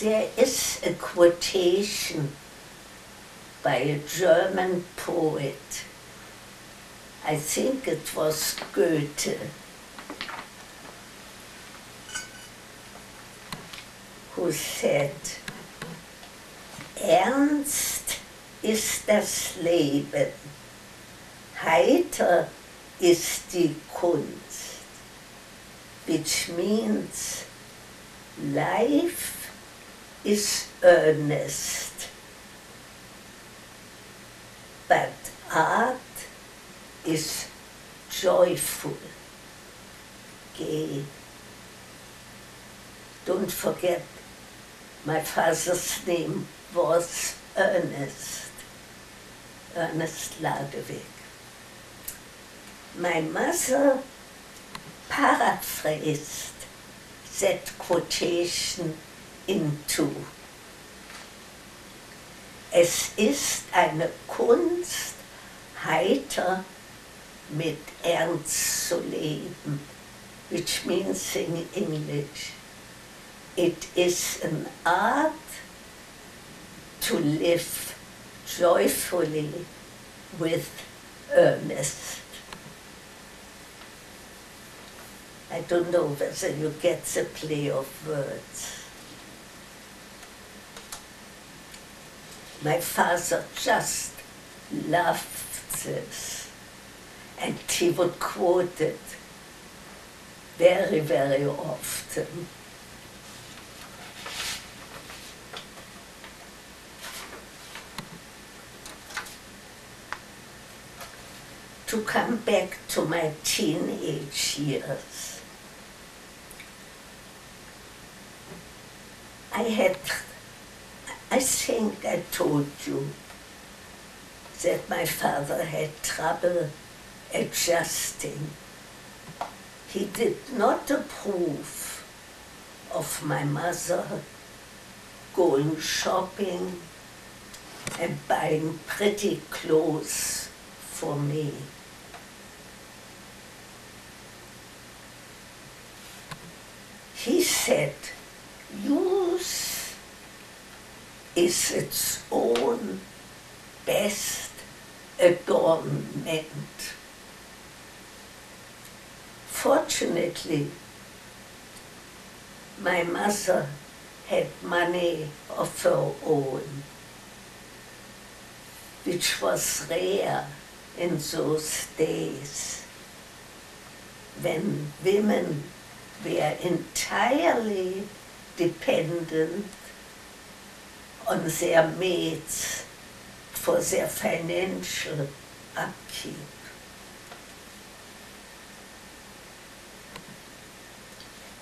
There is a quotation by a German poet, I think it was Goethe, who said, Ernst ist das Leben, heiter ist die Kunst, which means life is earnest, but art is joyful, gay. Don't forget, my father's name was Ernest Ladewig. My mother paraphrased that quotation into: Es ist eine Kunst, heiter mit Ernst zu leben, which means in English, it is an art to live joyfully with earnest. I don't know whether you get the play of words. My father just loved this, and he would quote it very, very often. To come back to my teenage years, I think I told you that my father had trouble adjusting. He did not approve of my mother going shopping and buying pretty clothes for me. He said, youth is its own best adornment. Fortunately, my mother had money of her own, which was rare in those days, when women were entirely dependent on their maids for their financial upkeep.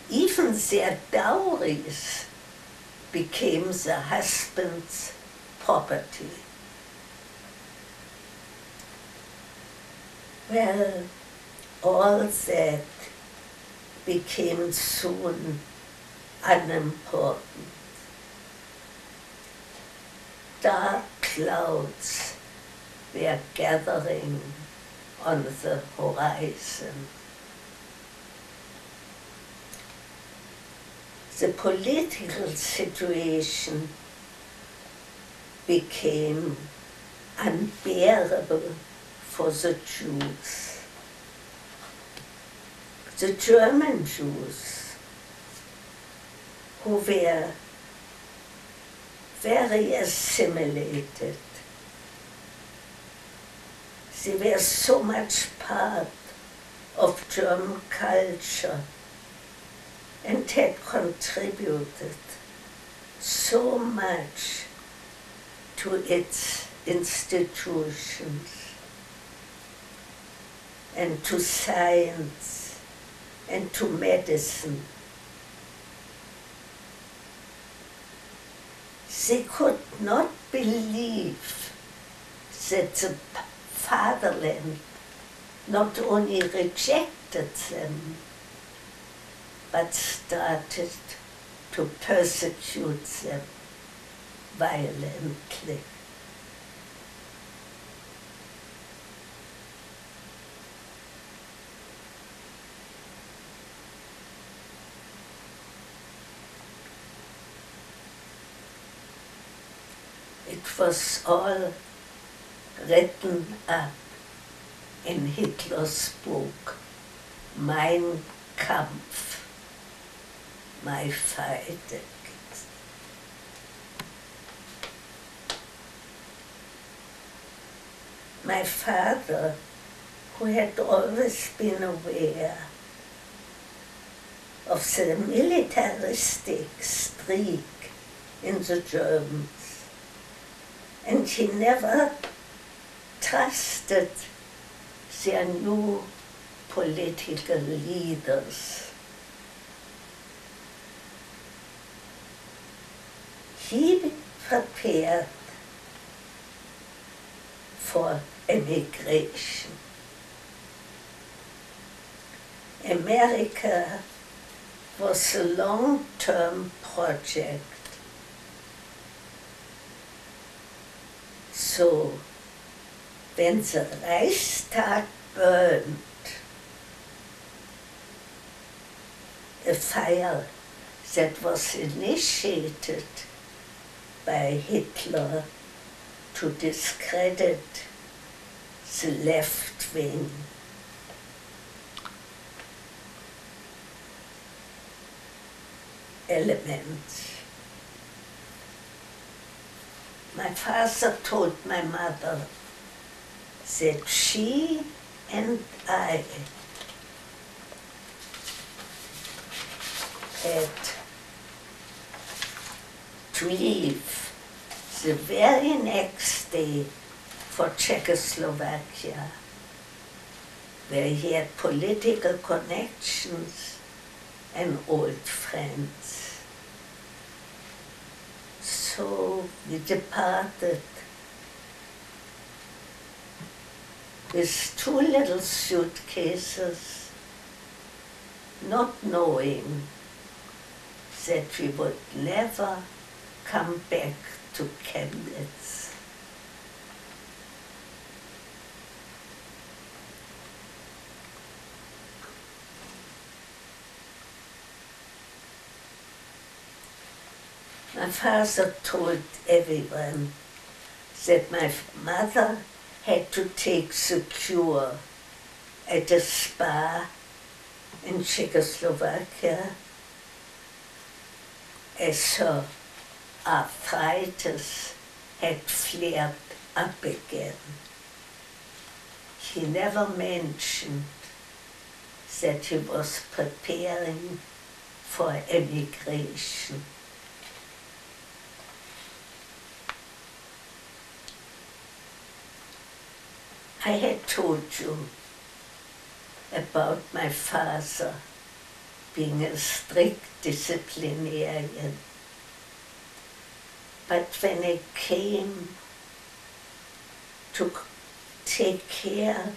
Even their dowries became the husband's property. Well, all that became soon unimportant. Dark clouds were gathering on the horizon. The political situation became unbearable for the Jews. The German Jews, who were very assimilated. They were so much part of German culture and had contributed so much to its institutions and to science and to medicine. They could not believe that the fatherland not only rejected them, but started to persecute them violently. it was all written up in Hitler's book, Mein Kampf, my fight against. My father, who had always been aware of the militaristic streak in the Germans, and he never trusted their new political leaders. He prepared for emigration. America was a long-term project. So, when the Reichstag burned, a fire that was initiated by Hitler to discredit the left wing, elements. My father told my mother that she and I had to leave the very next day for Czechoslovakia, where he had political connections and old friends. So we departed with 2 little suitcases, not knowing that we would never come back to Chemnitz. My father told everyone that my mother had to take the cure at a spa in Czechoslovakia as her arthritis had flared up again. He never mentioned that he was preparing for emigration. I had told you about my father being a strict disciplinarian. But when it came to take care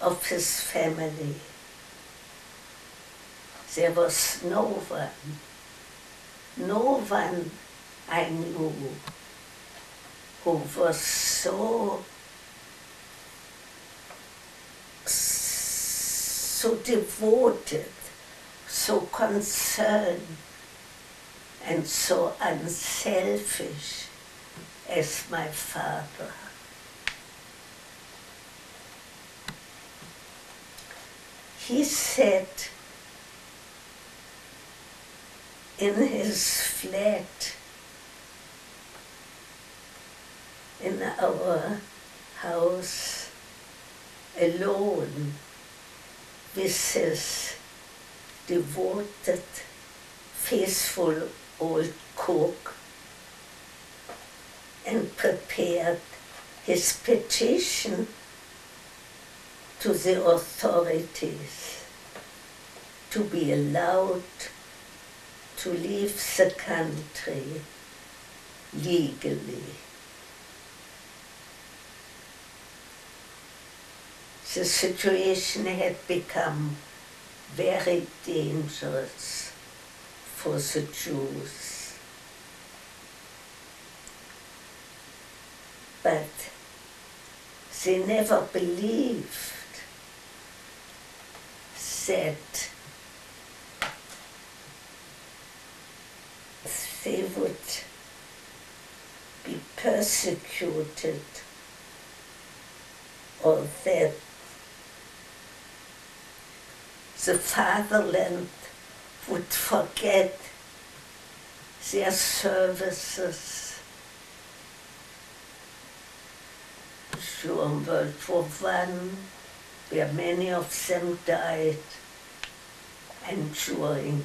of his family, there was no one I knew who was so devoted, so concerned, and so unselfish as my father. He said in his flat in our house, alone, with his devoted, faithful old cook, and prepared his petition to the authorities to be allowed to leave the country legally. The situation had become very dangerous for the Jews. But they never believed that they would be persecuted, or that the fatherland would forget their services during World War I, where many of them died, and during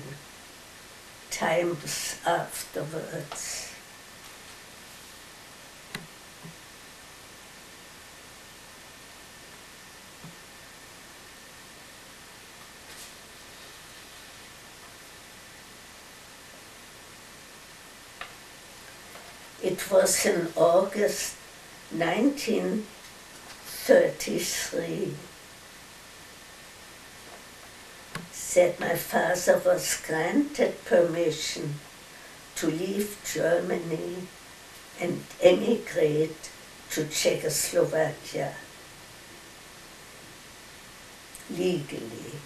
times afterwards. It was in August 1933 that my father was granted permission to leave Germany and emigrate to Czechoslovakia legally.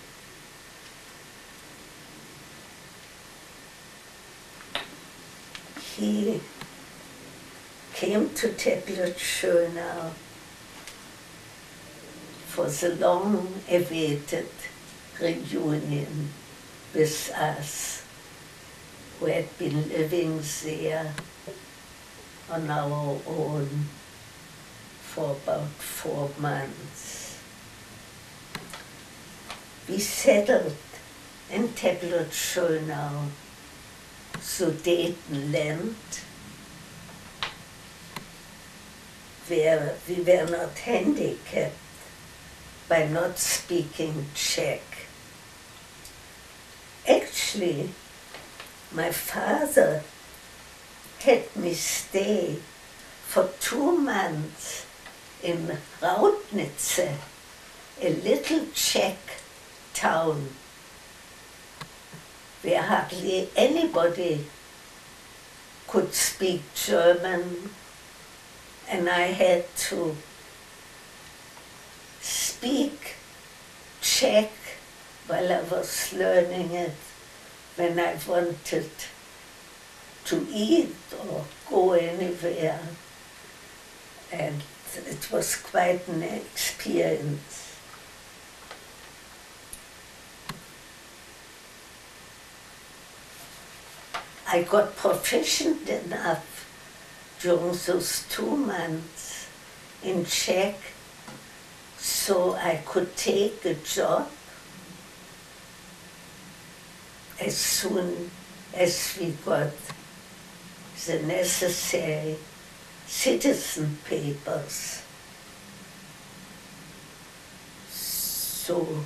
He came to Teplitz-Schönau for the long-awaited reunion with us, who had been living there on our own for about 4 months. We settled in Teplitz-Schönau, Sudetenland, where we were not handicapped by not speaking Czech. Actually, my father had me stay for 2 months in Raudnitz, a little Czech town where hardly anybody could speak German, and I had to speak Czech while I was learning it when I wanted to eat or go anywhere. And it was quite an experience. I got proficient enough during those 2 months in Czech so I could take a job as soon as we got the necessary citizen papers. So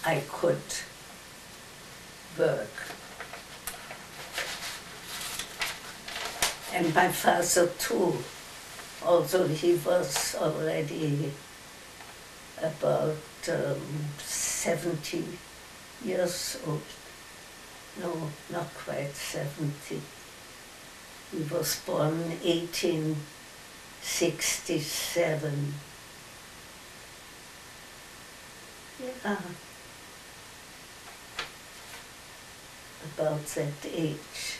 I could work. And my father too, although he was already about 70 years old. No, not quite 70. He was born in 1867. Yeah, about that age.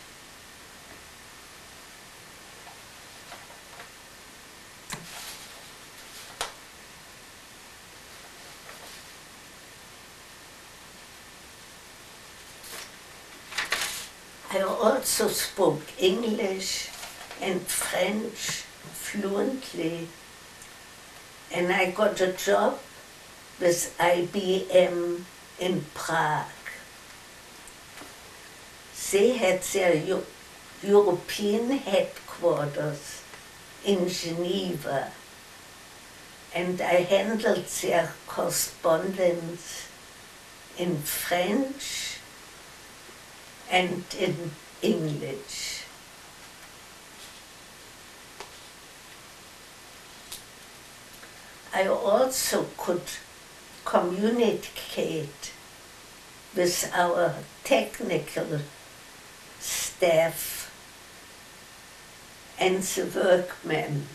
I also spoke English and French fluently, and I got a job with IBM in Prague. They had their European headquarters in Geneva, and I handled their correspondence in French and in English. I also could communicate with our technical staff and the workmen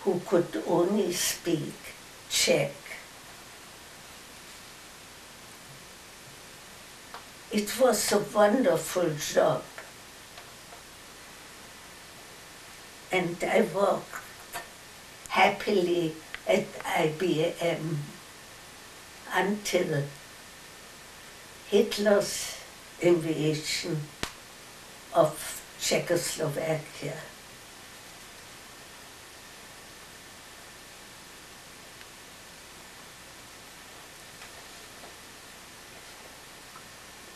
who could only speak Czech. It was a wonderful job. and I worked happily at IBM until Hitler's invasion of Czechoslovakia.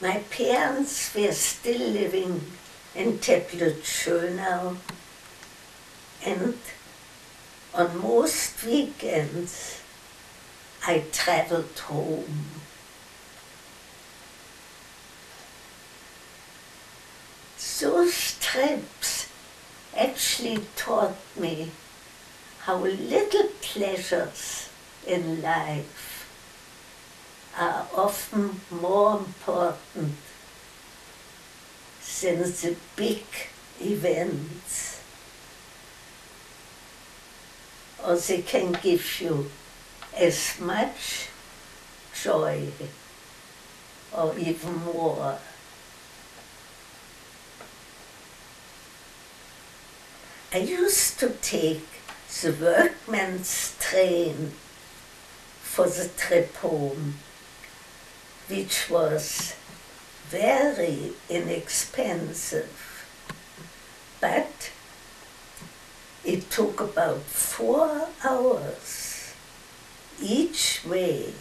My parents were still living in Teplitz-Schönau, and on most weekends I traveled home. Those trips actually taught me how little pleasures in life are often more important than the big events, or they can give you as much joy or even more. I used to take the workman's train for the trip home, which was very inexpensive, but it took about 4 hours each way.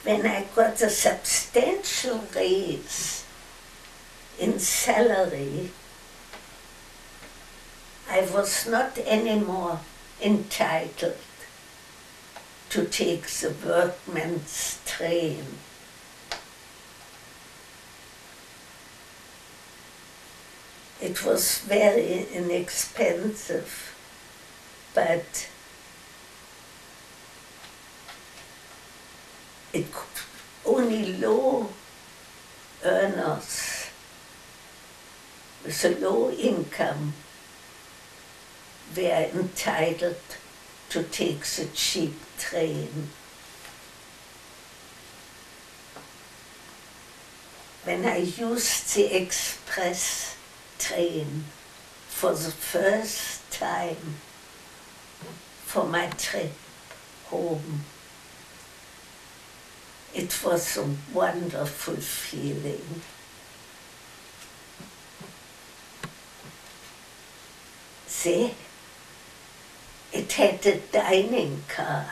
When I got a substantial raise in salary, I was not anymore entitled to take the workman's train. It was very inexpensive, but only low earners with a low income were entitled to take the cheap train. When I used the express train for the first time for my trip home, it was a wonderful feeling. See? It had a dining car,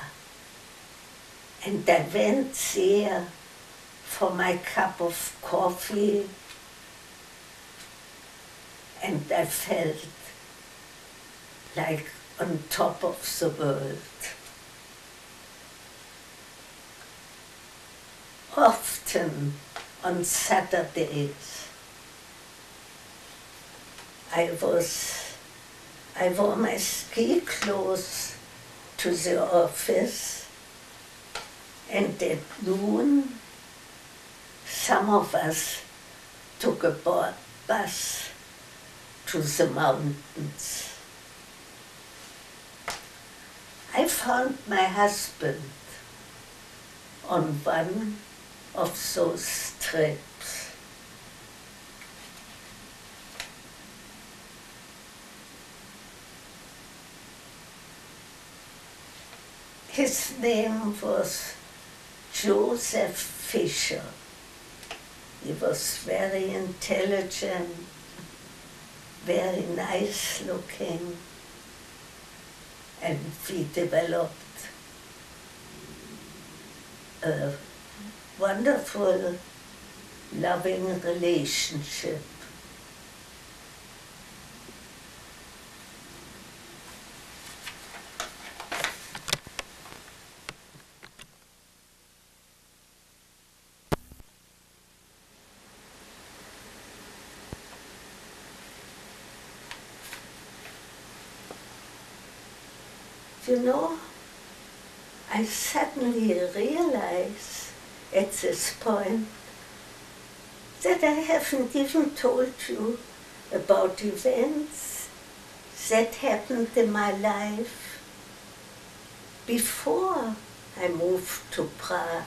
and I went there for my cup of coffee, and I felt like on top of the world. Often on Saturdays, I wore my ski clothes to the office, and at noon, some of us took a bus to the mountains. I found my husband on one of those trips. His name was Joseph Fischer. He was very intelligent, very nice looking, and we developed a wonderful, loving relationship. You know, I suddenly realize at this point that I haven't even told you about events that happened in my life before I moved to Prague.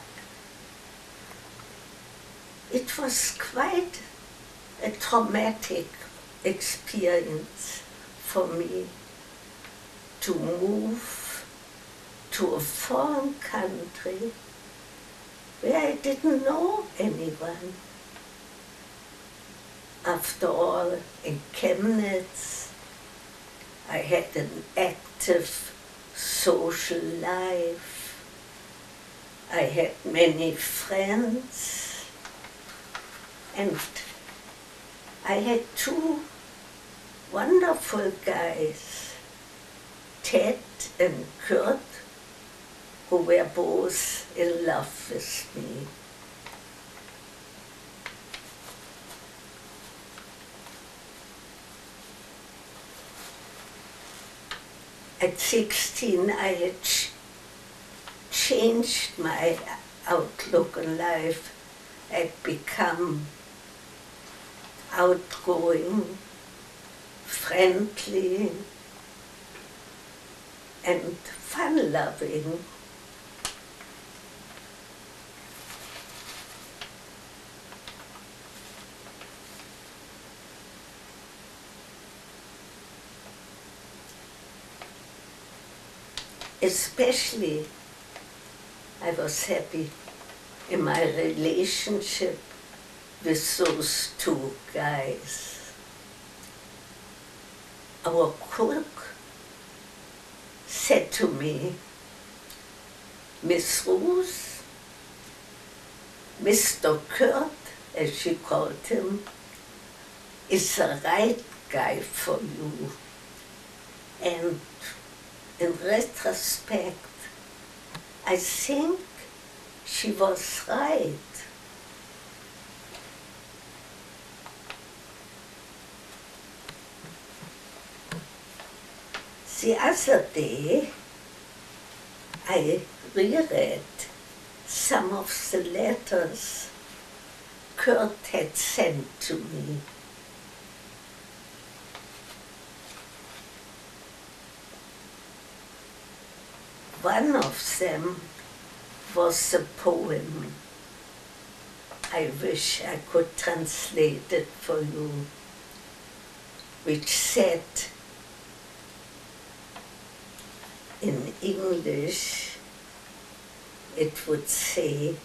It was quite a traumatic experience for me to move to a foreign country where I didn't know anyone. After all, in Chemnitz, I had an active social life. I had many friends, and I had two wonderful guys, Ted and Kurt, who were both in love with me. At 16, I had changed my outlook on life. I'd become outgoing, friendly, and fun-loving. Especially, I was happy in my relationship with those two guys. Our cook said to me, "Miss Ruth, Mr. Kurt," as she called him, "is the right guy for you." And in retrospect, I think she was right. The other day, I reread some of the letters Kurt had sent to me. One of them was a poem. I wish I could translate it for you, which said in English, it would say,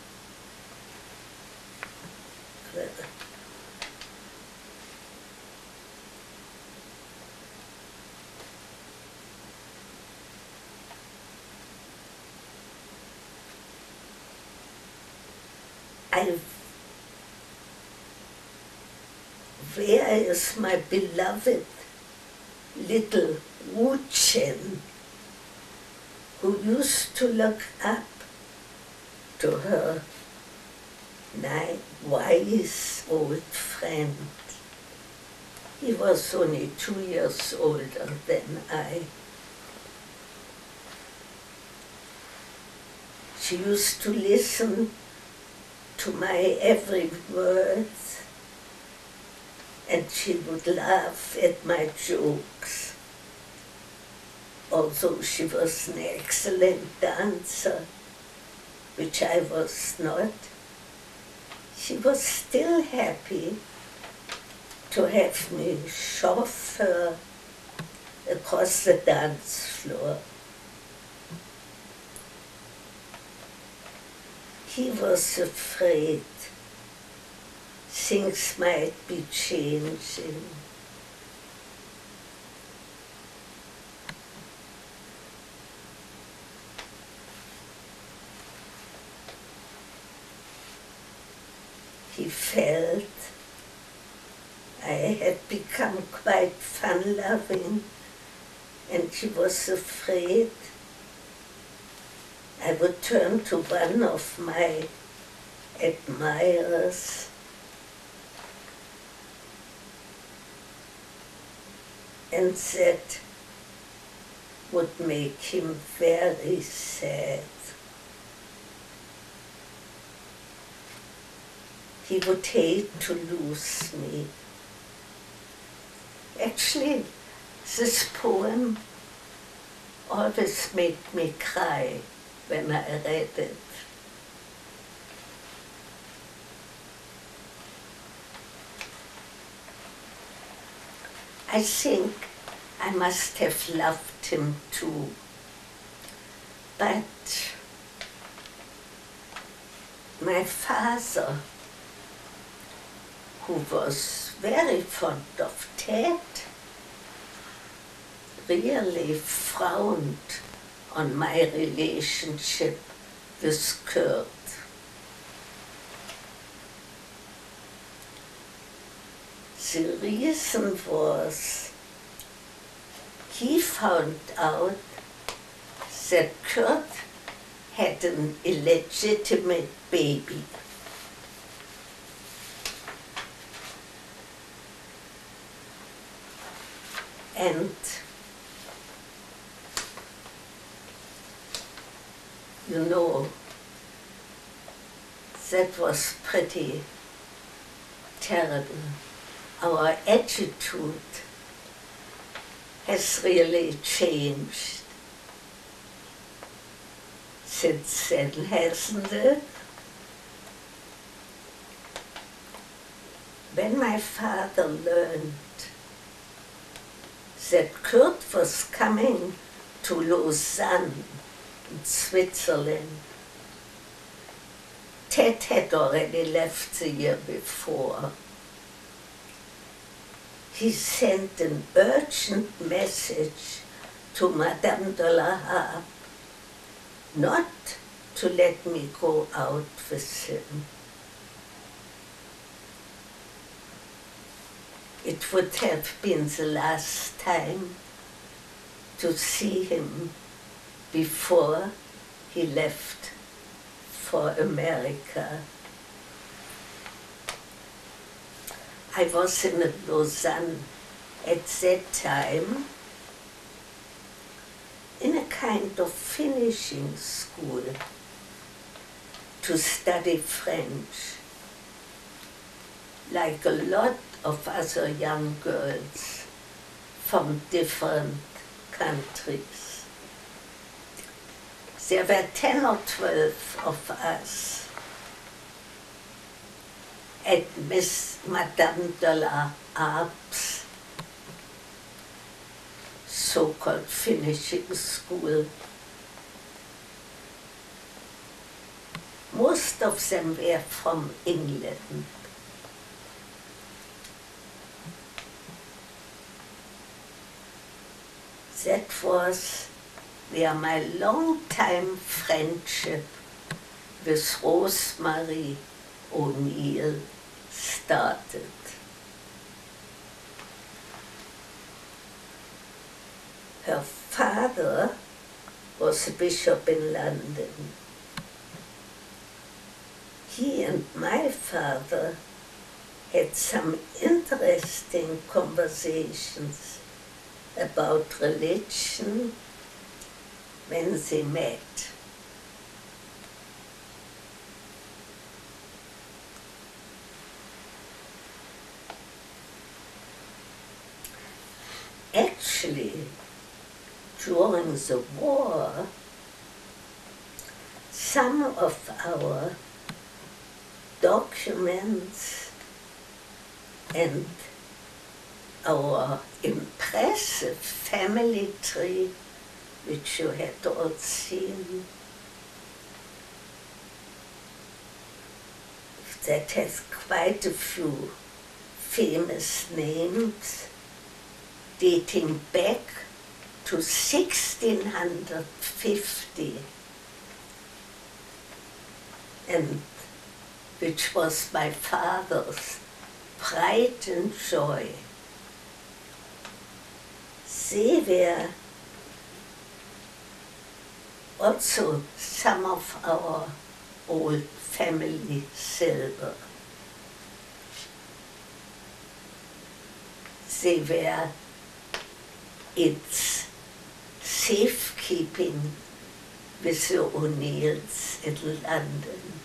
"Where is my beloved little Wuchen, who used to look up to her wise old friend?" He was only 2 years older than I. She used to listen to my every word, and she would laugh at my jokes. Although she was an excellent dancer, which I was not, she was still happy to have me shove her across the dance floor. He was afraid things might be changing. He felt I had become quite fun-loving, and he was afraid I would turn to one of my admirers and that would make him very sad. He would hate to lose me. Actually, this poem always made me cry when I read it. I think I must have loved him too. But my father, who was very fond of Ted, really frowned on my relationship with Kurt. The reason was he found out that Kurt had an illegitimate baby. And you know, that was pretty terrible. Our attitude has really changed since then, hasn't it? When my father learned that Kurt was coming to Lausanne in Switzerland, Ted had already left the year before. He sent an urgent message to Madame de la Harpe not to let me go out with him. It would have been the last time to see him before he left for America. I was in Lausanne at that time in a kind of finishing school to study French, like a lot of other young girls from different countries. There were 10 or 12 of us at Miss Madame de la Harpe's so-called finishing school. Most of them were from England. That was where my long-time friendship with Rosemary O'Neill started. Her father was a bishop in London. He and my father had some interesting conversations about religion when they met. Actually, during the war, some of our documents and our impressive family tree, which you had all seen, that has quite a few famous names dating back to 1650, and which was my father's pride and joy. They were also some of our old family silver. They were its safekeeping with the O'Neills in London.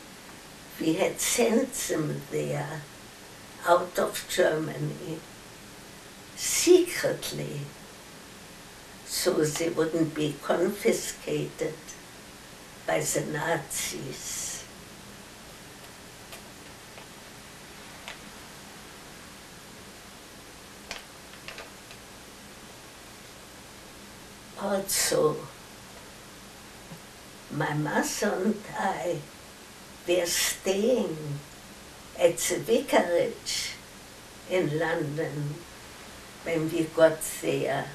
We had sent them there out of Germany secretly, so they wouldn't be confiscated by the Nazis. Also, my mother and I were staying at the vicarage in London when we got there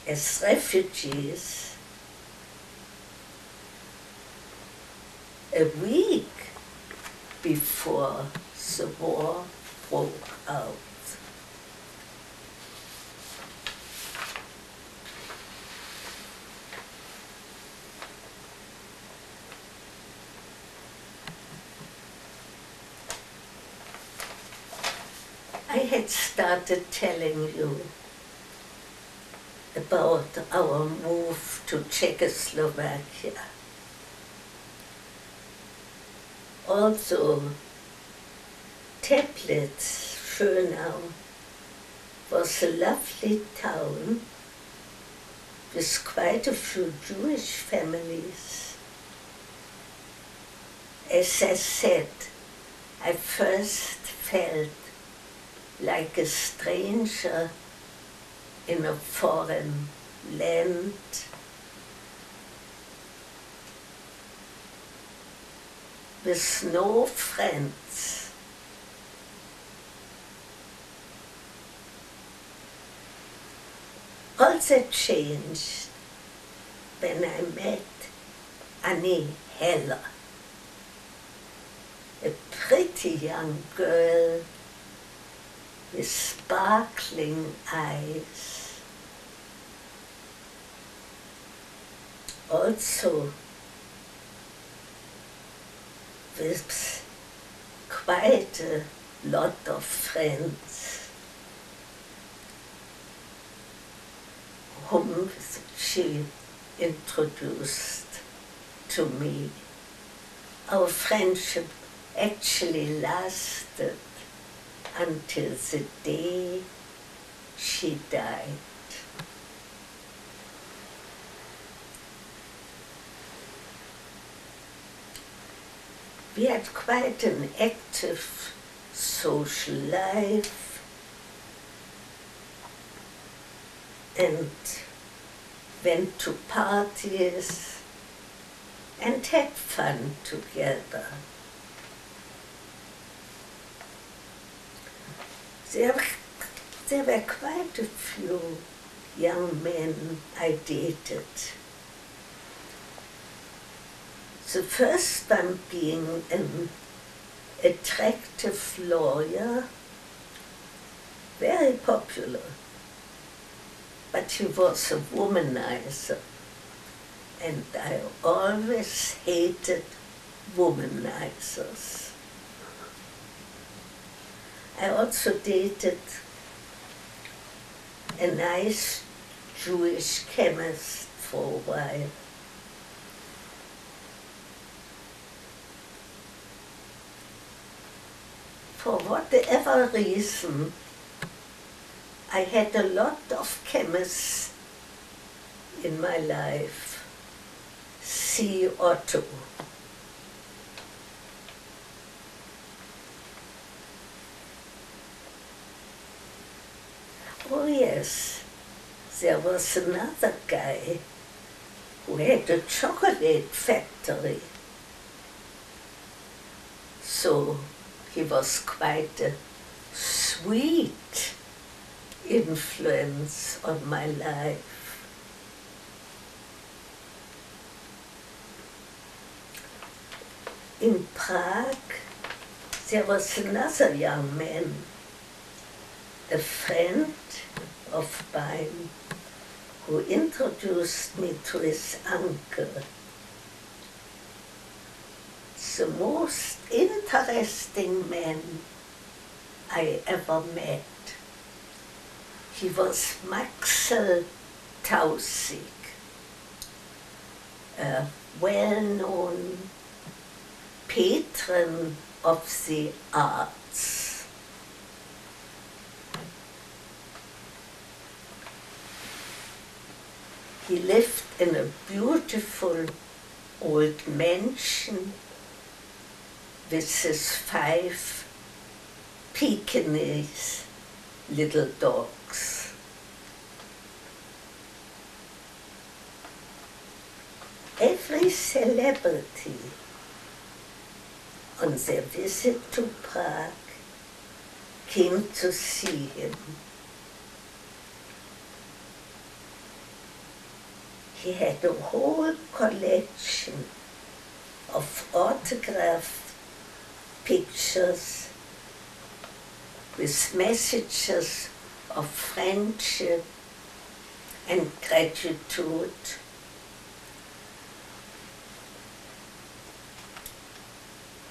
as refugees. A week before the war broke out. I had started telling you about our move to Czechoslovakia. Also, Teplitz, Schönau, was a lovely town with quite a few Jewish families. As I said, I first felt like a stranger in a foreign land. With no friends. All that changed when I met Annie Heller, a pretty young girl with sparkling eyes. Also with quite a lot of friends whom she introduced to me. Our friendship actually lasted until the day she died. We had quite an active social life and went to parties and had fun together. There were quite a few young men I dated. The first one being an attractive lawyer, very popular, but he was a womanizer, and I always hated womanizers. I also dated a nice Jewish chemist for a while. For whatever reason, I had a lot of chemists in my life. C. Otto. Oh yes, there was another guy who had a chocolate factory. So he was quite a sweet influence on my life. In Prague, there was another young man, a friend of mine, who introduced me to his uncle. The most interesting man I ever met. He was Maxel Tausig, a well-known patron of the arts. He lived in a beautiful old mansion with his 5 Pekingese little dogs. Every celebrity on their visit to Prague came to see him. He had a whole collection of autographed pictures with messages of friendship and gratitude.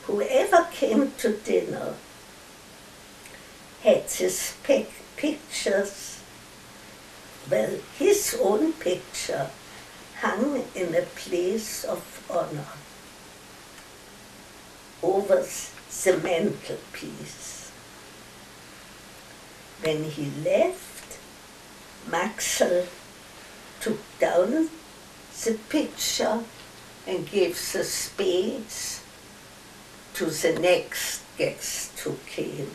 Whoever came to dinner had his pictures, well, his own picture hung in a place of honor over the mantelpiece. When he left, Maxel took down the picture and gave the space to the next guest who came.